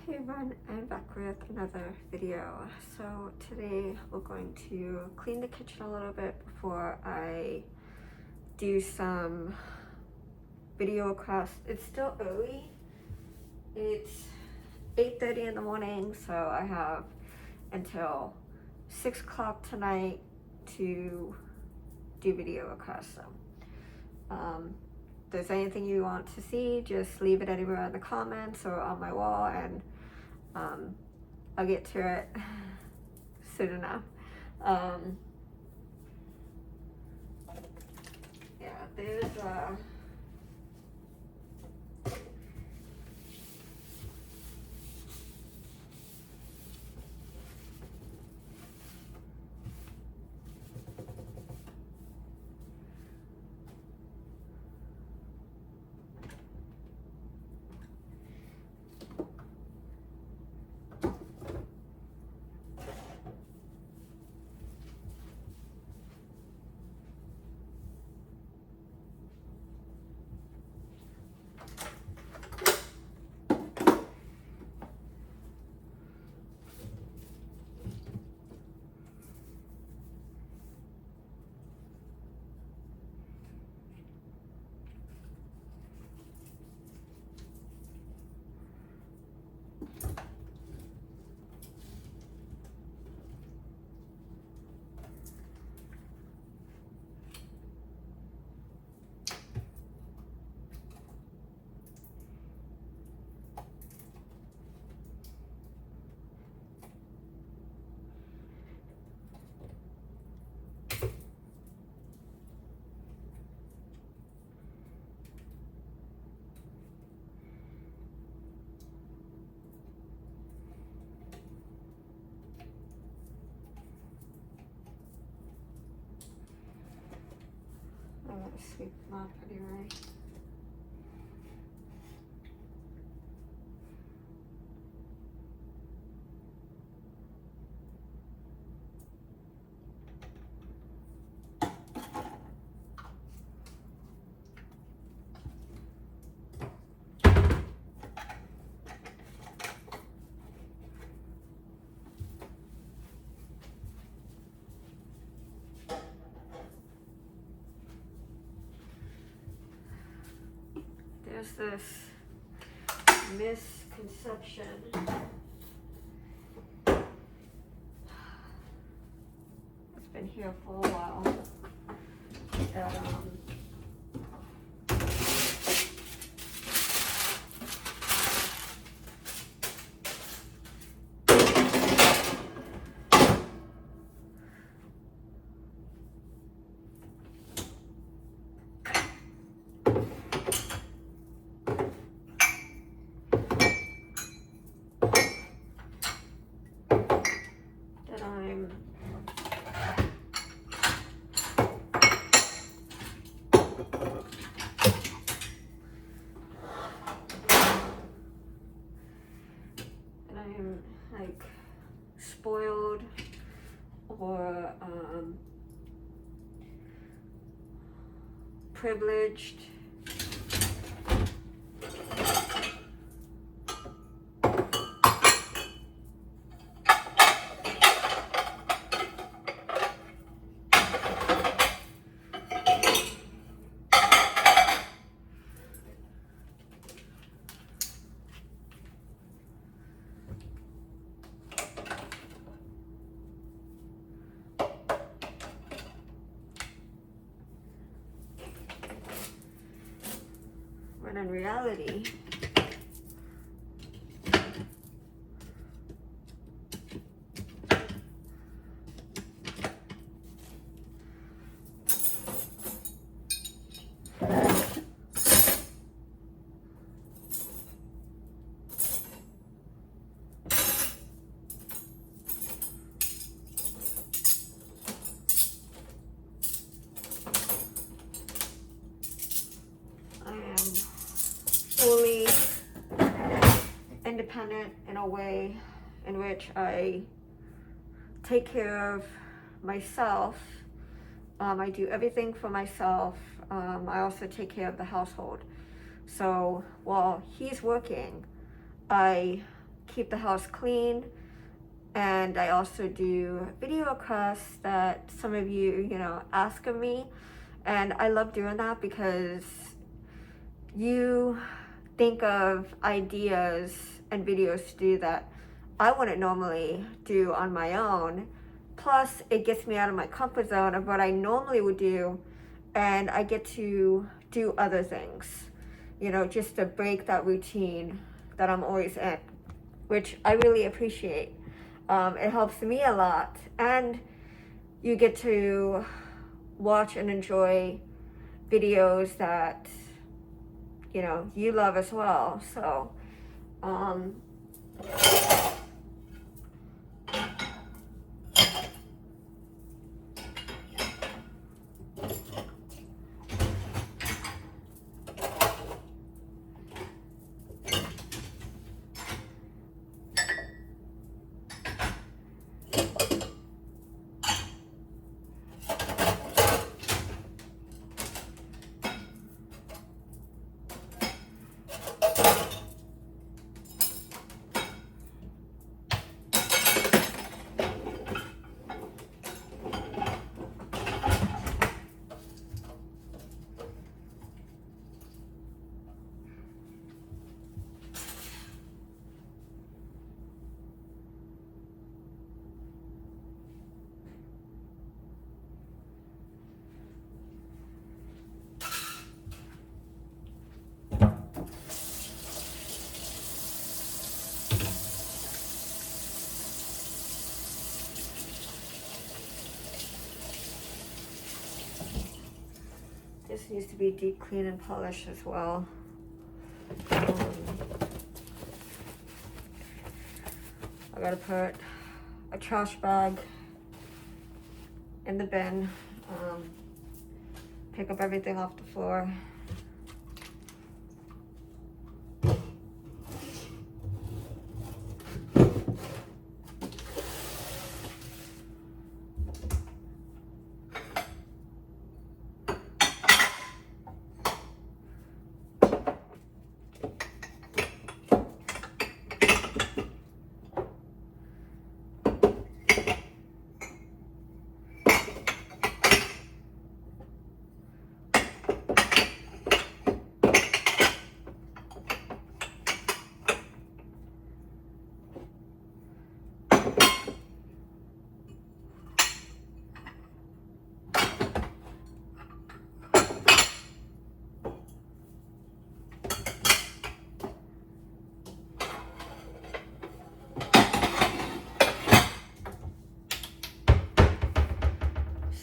Hey everyone, I'm back with another video. So today we're going to clean the kitchen a little bit before I do some video across. It's still early. It's 8:30 in the morning, so I have until 6 o'clock tonight to do video across. So if there's anything you want to see, just leave it anywhere in the comments or on my wall, and I'll get to it soon enough. Yeah, there's I'm gonna sweep them up anyway. There's this misconception it's been here for a while that I'm like spoiled or privileged. When in reality, I am fully independent in a way in which I take care of myself. I do everything for myself. I also take care of the household. So while he's working, I keep the house clean. And I also do video requests that some of you, ask of me. And I love doing that because you think of ideas and videos to do that I wouldn't normally do on my own. Plus, it gets me out of my comfort zone of what I normally would do, and I get to do other things, just to break that routine that I'm always in, which I really appreciate. It helps me a lot, and you get to watch and enjoy videos that you love as well. So this needs to be deep clean and polished as well. I gotta put a trash bag in the bin, pick up everything off the floor.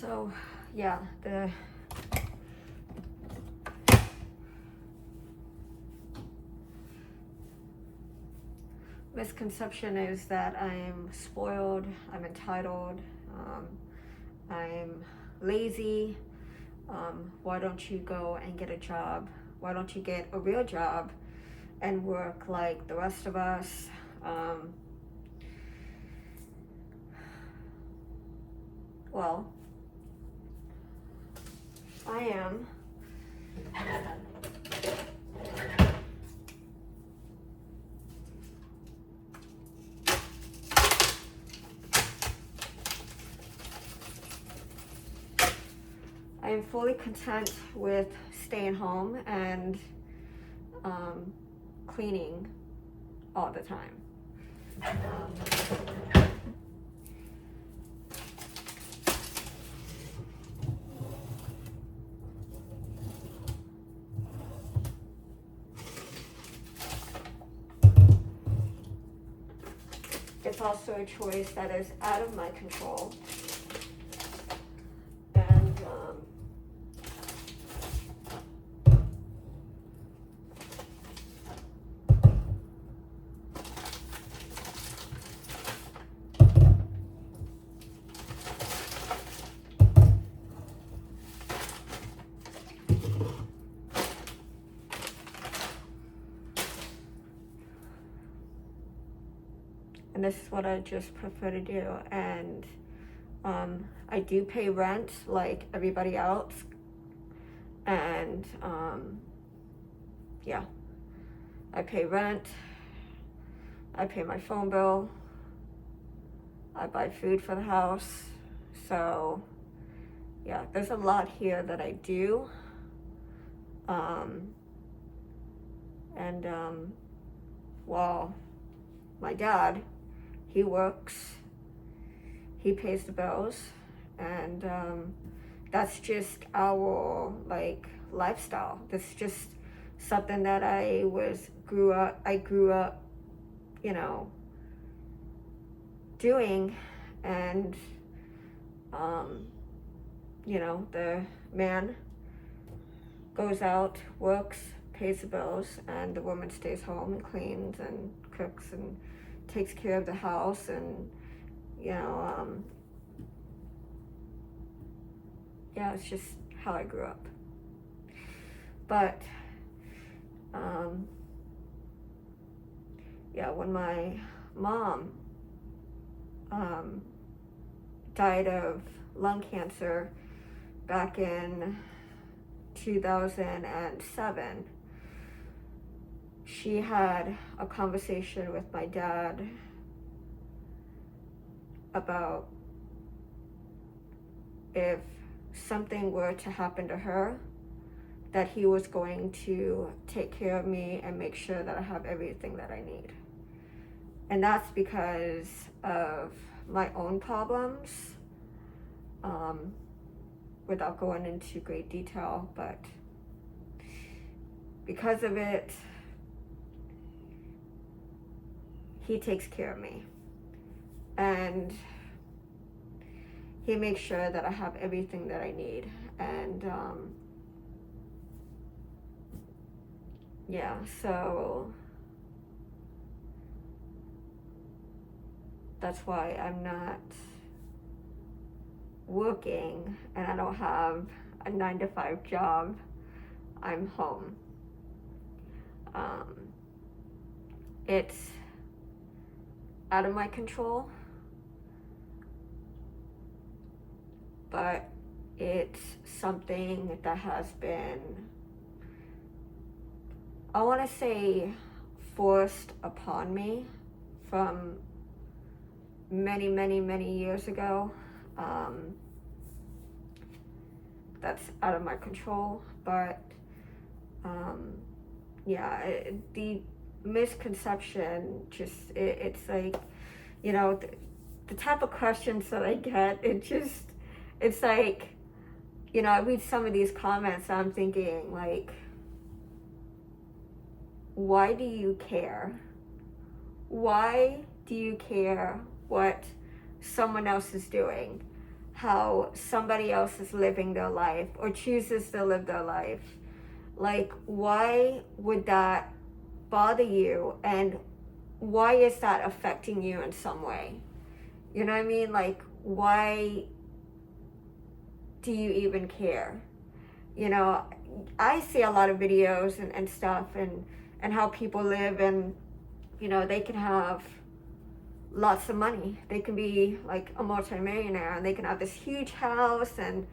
So yeah, the misconception is that I'm spoiled, I'm entitled, I'm lazy. Why don't you go and get a job? Why don't you get a real job and work like the rest of us? Well, I am. I am fully content with staying home and cleaning all the time. It's also a choice that is out of my control. And this is what I just prefer to do. And I do pay rent like everybody else. And yeah, I pay rent, I pay my phone bill, I buy food for the house. So yeah, there's a lot here that I do. And well, my dad, he works, he pays the bills, and that's just our like lifestyle. That's just something that I grew up, you know, doing. And you know, the man goes out, works, pays the bills, and the woman stays home and cleans and cooks and takes care of the house. And you know, yeah, it's just how I grew up. But yeah, when my mom died of lung cancer back in 2007, she had a conversation with my dad about if something were to happen to her, that he was going to take care of me and make sure that I have everything that I need. And that's because of my own problems, without going into great detail, but because of it, he takes care of me. And he makes sure that I have everything that I need. And yeah, so that's why I'm not working and I don't have a 9-to-5 job. I'm home. It's out of my control, but it's something that has been, I want to say, forced upon me from many, many, many years ago. That's out of my control, but yeah, the misconception just, it's like, you know, the type of questions that I get, it's like, you know, I read some of these comments and I'm thinking like, why do you care? Why do you care what someone else is doing? How somebody else is living their life or chooses to live their life? Like, why would that bother you? And why is that affecting you in some way? You know what I mean? Like, why do you even care? You know, I see a lot of videos and stuff and how people live, and you know, they can have lots of money. They can be like a multimillionaire and they can have this huge house and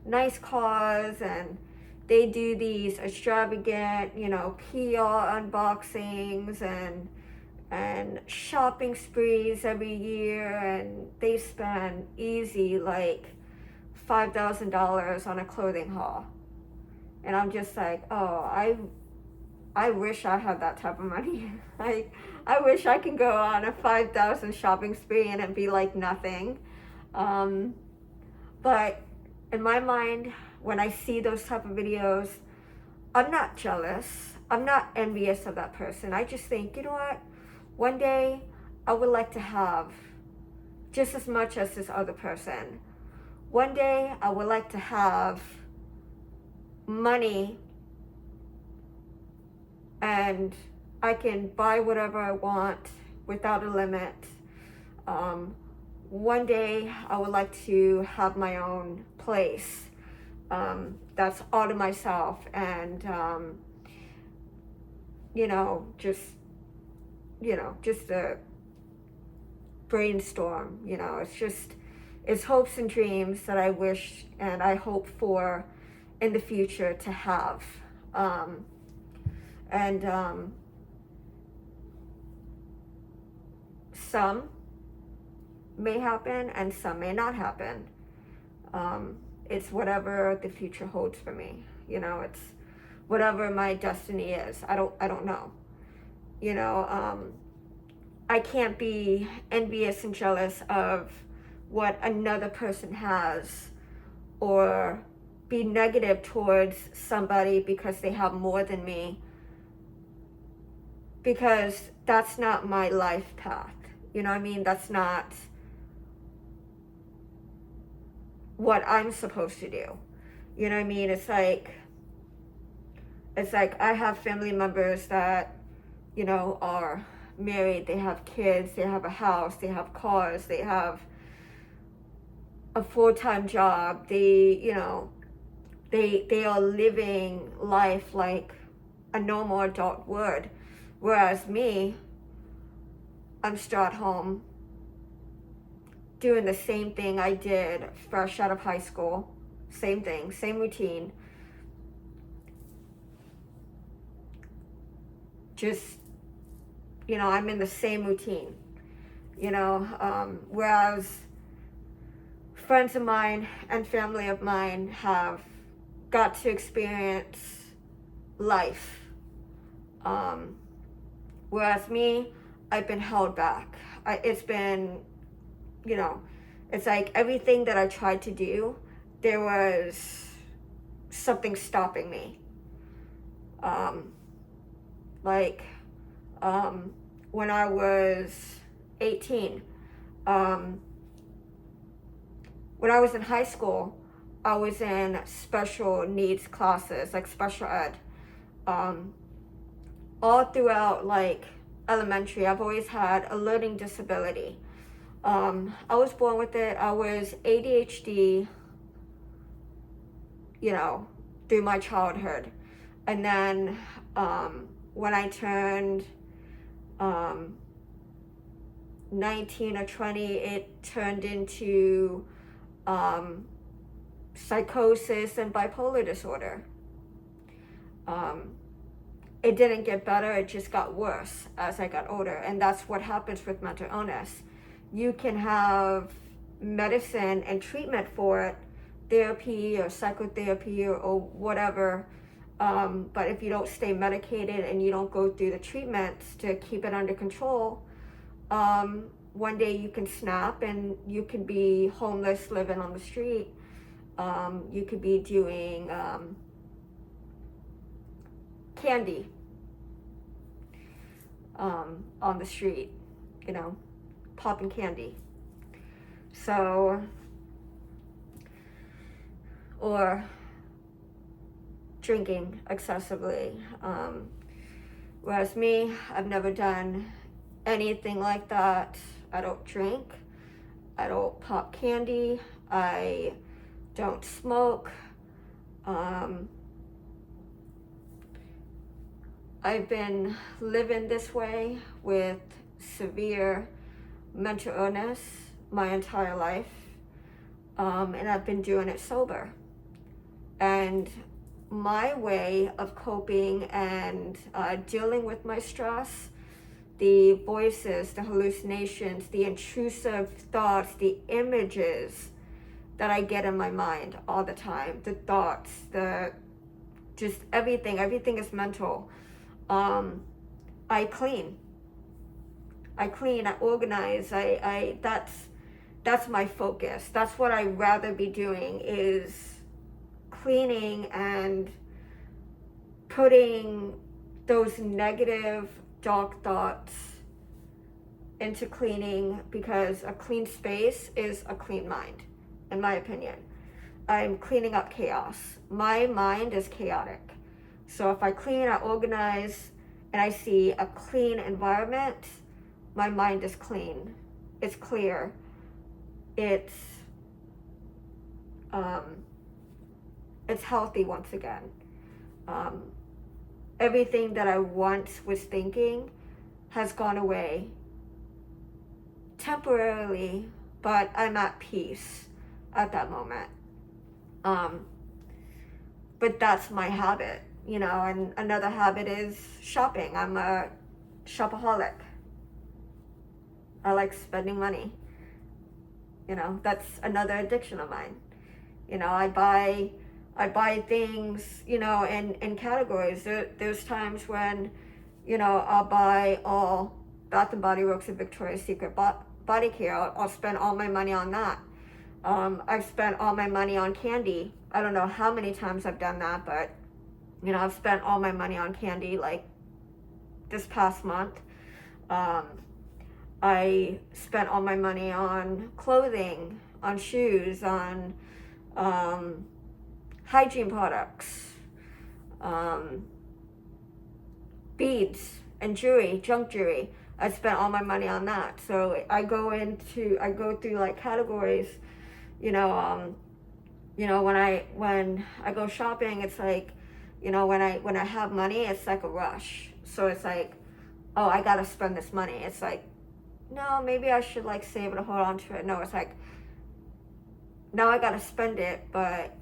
nice cars, and they do these extravagant, you know, PR unboxings and shopping sprees every year, and they spend easy like $5,000 on a clothing haul. And I'm just like, oh, I wish I had that type of money. I wish I could go on a 5,000 shopping spree and it'd be like nothing. But in my mind, when I see those type of videos, I'm not jealous. I'm not envious of that person. I just think, you know what? One day I would like to have just as much as this other person. One day I would like to have money and I can buy whatever I want without a limit. One day I would like to have my own place that's all to myself, and you know, just a brainstorm. You know, it's hopes and dreams that I wish and I hope for in the future to have. And some may happen and some may not happen. It's whatever the future holds for me. You know, it's whatever my destiny is. I don't know. You know, I can't be envious and jealous of what another person has, or be negative towards somebody because they have more than me, because that's not my life path. You know what I mean? That's not what I'm supposed to do. You know what I mean? It's like I have family members that, you know, are married, they have kids, they have a house, they have cars, they have a full-time job, they are living life like a normal adult would. Whereas me, I'm still at home doing the same thing I did fresh out of high school. Same thing, same routine. Just, you know, I'm in the same routine. You know, whereas friends of mine and family of mine have got to experience life. Whereas me, I've been held back. It's been, you know, it's like everything that I tried to do, there was something stopping me. When I was 18, when I was in high school, I was in special needs classes, like special ed. All throughout like elementary, I've always had a learning disability. I was born with it. I was ADHD, you know, through my childhood. And then when I turned 19 or 20, it turned into psychosis and bipolar disorder. It didn't get better, it just got worse as I got older. And that's what happens with mental illness. You can have medicine and treatment for it, therapy or psychotherapy or whatever, but if you don't stay medicated and you don't go through the treatments to keep it under control, one day you can snap and you can be homeless, living on the street. You could be doing candy on the street, you know, popping candy. So, or drinking excessively. Whereas me, I've never done anything like that. I don't drink, I don't pop candy, I don't smoke. I've been living this way with severe mental illness my entire life, and I've been doing it sober. And my way of coping and dealing with my stress, the voices, the hallucinations, the intrusive thoughts, the images that I get in my mind all the time, the thoughts, just everything is mental. I clean, I organize, that's my focus. That's what I'd rather be doing, is cleaning and putting those negative, dark thoughts into cleaning, because a clean space is a clean mind, in my opinion. I'm cleaning up chaos. My mind is chaotic. So if I clean, I organize, and I see a clean environment, my mind is clean. It's clear. It's healthy once again. Everything that I once was thinking has gone away temporarily, but I'm at peace at that moment. But that's my habit, you know. And another habit is shopping. I'm a shopaholic. I like spending money. That's another addiction of mine. I buy things, in categories. There's times when, I'll buy all Bath and Body Works and Victoria's Secret body care. I'll spend all my money on that. I've spent all my money on candy. I don't know how many times I've done that, but I've spent all my money on candy like this past month. I spent all my money on clothing, on shoes, on hygiene products, beads and jewelry, junk jewelry. I spent all my money on that. So I go through like categories, when I go shopping, it's like, when I have money, it's like a rush. So it's like, oh, I gotta spend this money. It's like, no, maybe I should like save it or hold on to it. No, it's like, now I gotta spend it, but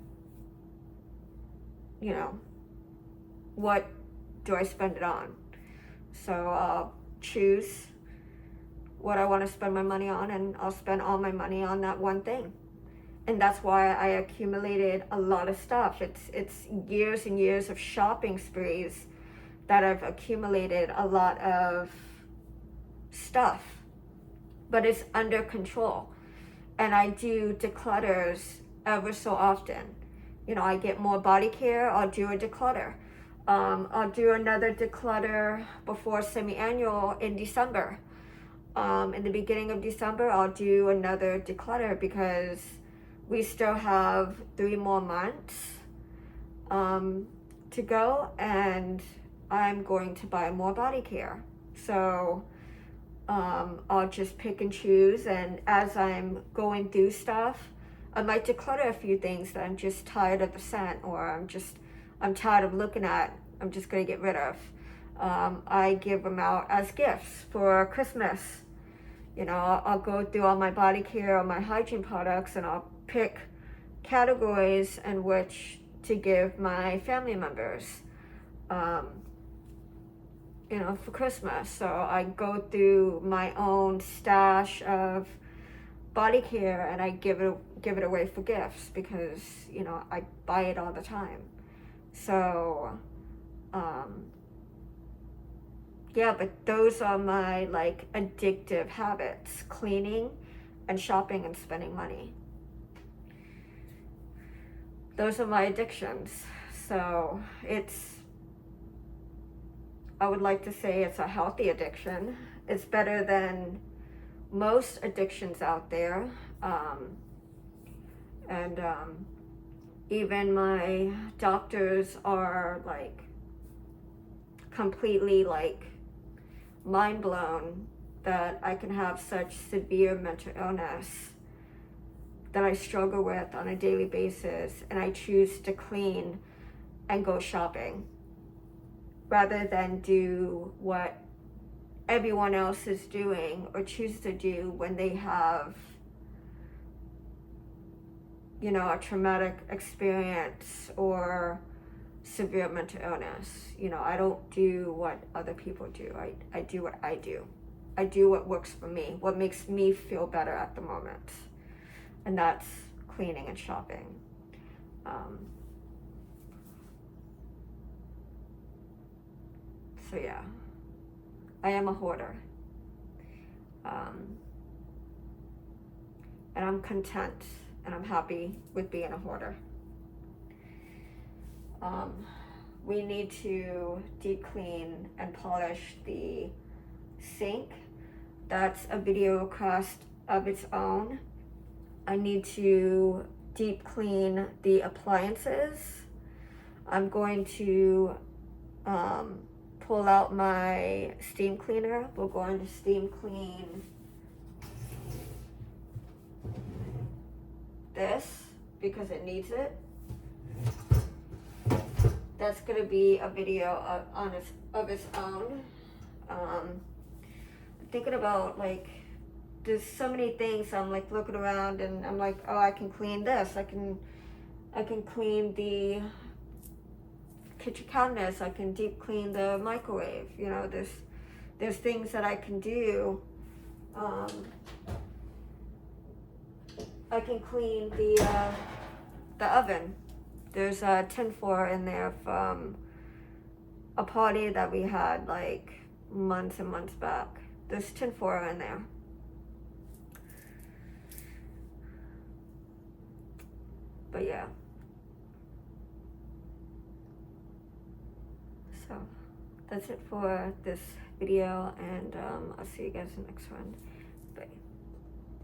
what do I spend it on? So I'll choose what I want to spend my money on, and I'll spend all my money on that one thing. And that's why I accumulated a lot of stuff. It's years and years of shopping sprees that I've accumulated a lot of stuff, but it's under control. And I do declutters ever so often. I get more body care, I'll do a declutter. I'll do another declutter before semi-annual in December. In the beginning of December, I'll do another declutter because we still have 3 more months to go, and I'm going to buy more body care. So I'll just pick and choose, and as I'm going through stuff, I might declutter a few things that I'm just tired of the scent, or I'm tired of looking at. I'm just going to get rid of. I give them out as gifts for Christmas. I'll go through all my body care or my hygiene products, and I'll pick categories in which to give my family members, for Christmas. So I go through my own stash of body care, and I give it away for gifts because I buy it all the time. So but those are my like addictive habits: cleaning and shopping and spending money. Those are my addictions. So I would like to say it's a healthy addiction. It's better than most addictions out there. Even my doctors are like completely like mind blown that I can have such severe mental illness that I struggle with on a daily basis, and I choose to clean and go shopping rather than do what everyone else is doing or choose to do when they have a traumatic experience or severe mental illness. I don't do what other people do. I do what I do. I do what works for me, what makes me feel better at the moment. And that's cleaning and shopping. So yeah, I am a hoarder. And I'm content and I'm happy with being a hoarder. We need to deep clean and polish the sink. That's a video cast of its own. I need to deep clean the appliances. I'm going to pull out my steam cleaner. We're going to steam clean this because it needs it. That's going to be a video of its own. I'm thinking about like, there's so many things. I'm like looking around and I'm like, oh, I can clean this. I can clean the kitchen cabinets. I can deep clean the microwave. There's things that I can do I can clean the oven. There's a tin foil in there from a party that we had like months and months back. There's tin foil in there. But yeah. So that's it for this video, and I'll see you guys in the next one.